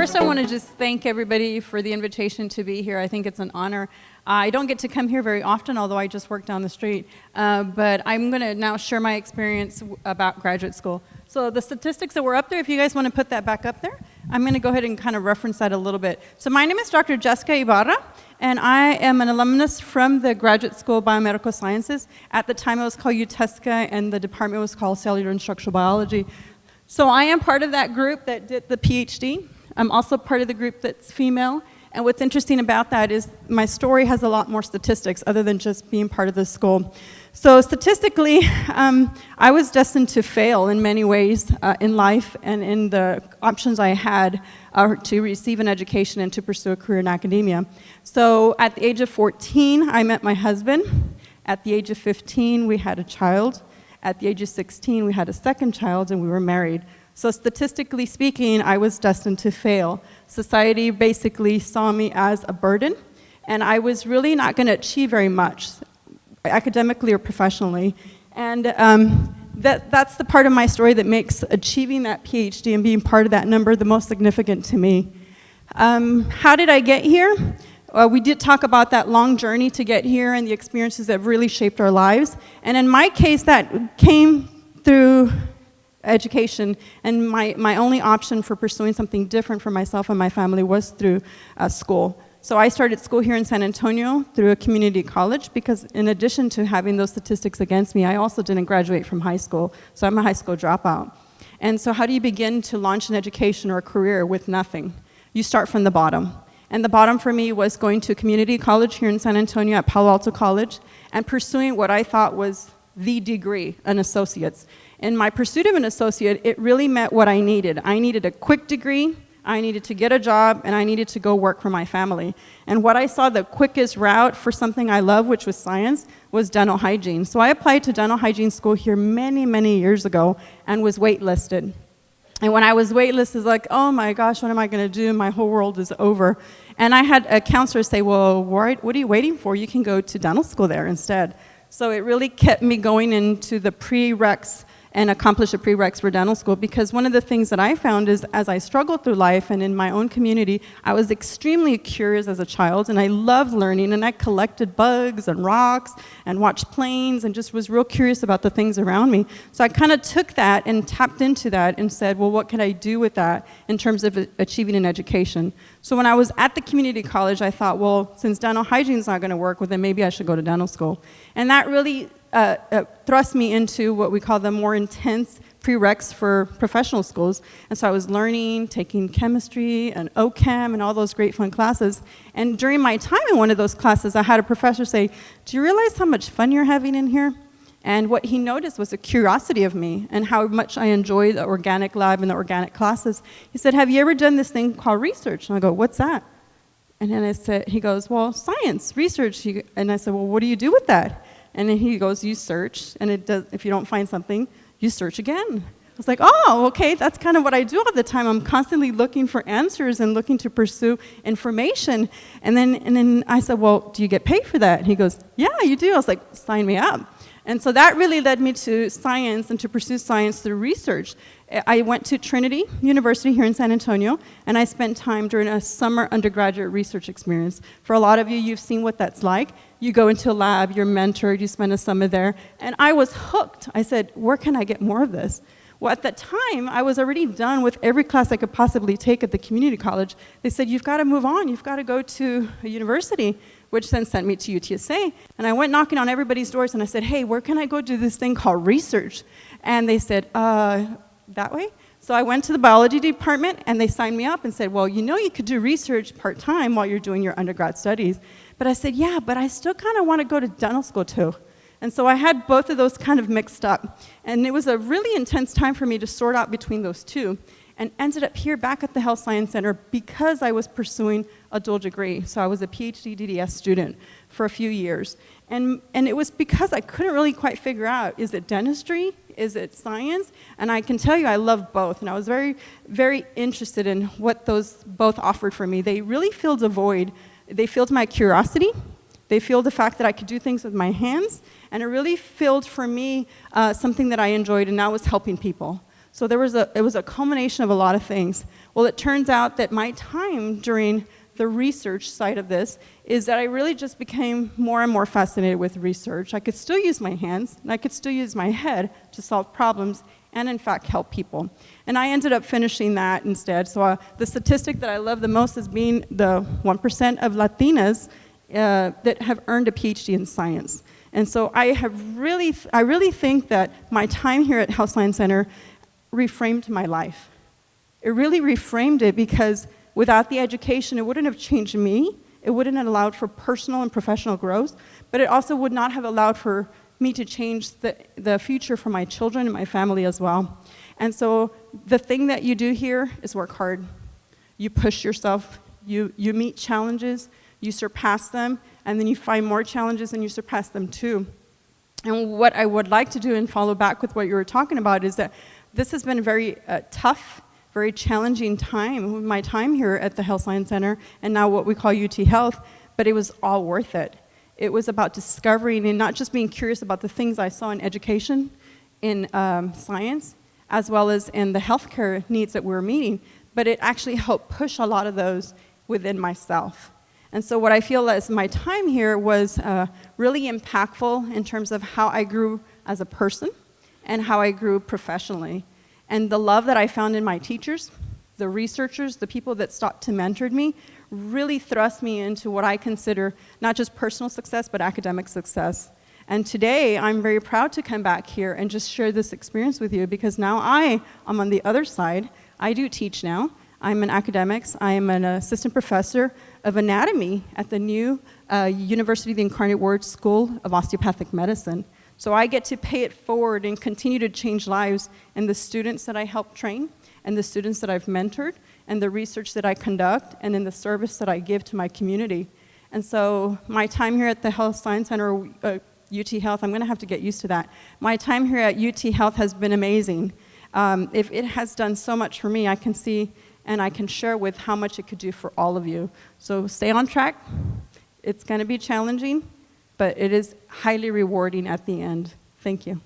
first I want to just thank everybody for the invitation to be here. I think it's an honor. I don't get to come here very often, although I just work down the street. But I'm going to now share my experience about graduate school. So the statistics that were up there, if you guys want to put that back up there, I'm going to go ahead and kind of reference that a little bit. So my name is Dr. Jessica Ibarra, and I am an alumnus from the Graduate School of Biomedical Sciences. At the time it was called UTESCA, and the department was called Cellular and Structural Biology. So I am part of that group that did the PhD. I'm also part of the group that's female. And what's interesting about that is my story has a lot more statistics other than just being part of the school. So statistically, I was destined to fail in many ways in life and in the options I had to receive an education and to pursue a career in academia. So at the age of 14, I met my husband. At the age of 15, we had a child. At the age of 16, we had a second child, and we were married. So statistically speaking, I was destined to fail. Society basically saw me as a burden, and I was really not going to achieve very much, academically or professionally. And that's the part of my story that makes achieving that PhD and being part of that number the most significant to me. How did I get here? We did talk about that long journey to get here and the experiences that really shaped our lives. And in my case, that came through education, and my only option for pursuing something different for myself and my family was through school. So I started school here in San Antonio through a community college because in addition to having those statistics against me, I also didn't graduate from high school, so I'm a high school dropout. And so how do you begin to launch an education or a career with nothing? You start from the bottom. And the bottom for me was going to a community college here in San Antonio at Palo Alto College and pursuing what I thought was the degree, an associate's. In my pursuit of an associate, it really meant what I needed. I needed a quick degree, I needed to get a job, and I needed to go work for my family. And what I saw the quickest route for something I love, which was science, was dental hygiene. So I applied to dental hygiene school here many, many years ago and was waitlisted. And when I was waitlisted, it's like, oh my gosh, what am I going to do? My whole world is over. And I had a counselor say, well, what are you waiting for? You can go to dental school there instead. So it really kept me going into the prereqs and accomplish a prereqs for dental school, because one of the things that I found is as I struggled through life and in my own community, I was extremely curious as a child, and I loved learning, and I collected bugs and rocks and watched planes and just was real curious about the things around me. So I kind of took that and tapped into that and said, well, what can I do with that in terms of achieving an education? So when I was at the community college, I thought, well, since dental hygiene is not going to work, well, then maybe I should go to dental school. And that really thrust me into what we call the more intense prereqs for professional schools. And so I was learning, taking chemistry and OChem and all those great fun classes. And during my time in one of those classes, I had a professor say, do you realize how much fun you're having in here? And what he noticed was a curiosity of me and how much I enjoy the organic lab and the organic classes. He said, have you ever done this thing called research? And I go, what's that? And then he goes, well, science, research. And I said, well, what do you do with that? And then he goes, you search, and if you don't find something, you search again. I was like, oh, okay, that's kind of what I do all the time. I'm constantly looking for answers and looking to pursue information. And then I said, well, do you get paid for that? And he goes, yeah, you do. I was like, sign me up. And so that really led me to science and to pursue science through research. I went to Trinity University here in San Antonio, and I spent time during a summer undergraduate research experience. For a lot of you, you've seen what that's like. You go into a lab, you're mentored, you spend a summer there, and I was hooked. I said, where can I get more of this? Well, at that time, I was already done with every class I could possibly take at the community college. They said, you've got to move on, you've got to go to a university, which then sent me to UTSA. And I went knocking on everybody's doors, and I said, hey, where can I go do this thing called research? And they said, that way? So I went to the biology department, and they signed me up and said, well, you know you could do research part-time while you're doing your undergrad studies. But I said, yeah, but I still kind of want to go to dental school too. And so I had both of those kind of mixed up. And it was a really intense time for me to sort out between those two, and ended up here back at the Health Science Center because I was pursuing a dual degree. So I was a PhD DDS student for a few years. And it was because I couldn't really quite figure out, is it dentistry? Is it science? And I can tell you I love both. And I was very, very interested in what those both offered for me. They really filled a void. They filled my curiosity. They filled the fact that I could do things with my hands. And it really filled for me something that I enjoyed, and that was helping people. So it was a culmination of a lot of things. Well, it turns out that my time during the research side of this is that I really just became more and more fascinated with research. I could still use my hands, and I could still use my head to solve problems and, in fact, help people. And I ended up finishing that instead. So the statistic that I love the most is being the 1% of Latinas that have earned a PhD in science. And so I really think that my time here at Health Science Center reframed my life. It really reframed it because without the education, it wouldn't have changed me. It wouldn't have allowed for personal and professional growth, but it also would not have allowed for me to change the future for my children and my family as well. And so the thing that you do here is work hard. You push yourself, you meet challenges, you surpass them, and then you find more challenges and you surpass them too. And what I would like to do and follow back with what you were talking about is that this has been a very tough, very challenging time, my time here at the Health Science Center, and now what we call UT Health, but it was all worth it. It was about discovering and not just being curious about the things I saw in education, in science, as well as in the healthcare needs that we were meeting, but it actually helped push a lot of those within myself. And so what I feel as my time here was really impactful in terms of how I grew as a person and how I grew professionally. And the love that I found in my teachers, the researchers, the people that sought to mentor me, really thrust me into what I consider not just personal success, but academic success. And today, I'm very proud to come back here and just share this experience with you because now I'm on the other side. I do teach now. I'm in academics. I am an assistant professor of anatomy at the new University of the Incarnate Word School of Osteopathic Medicine. So I get to pay it forward and continue to change lives in the students that I help train, and the students that I've mentored, and the research that I conduct, and in the service that I give to my community. And so my time here at the Health Science Center, UT Health, I'm going to have to get used to that. My time here at UT Health has been amazing. If it has done so much for me, I can see and I can share with how much it could do for all of you. So stay on track. It's going to be challenging, but it is highly rewarding at the end. Thank you.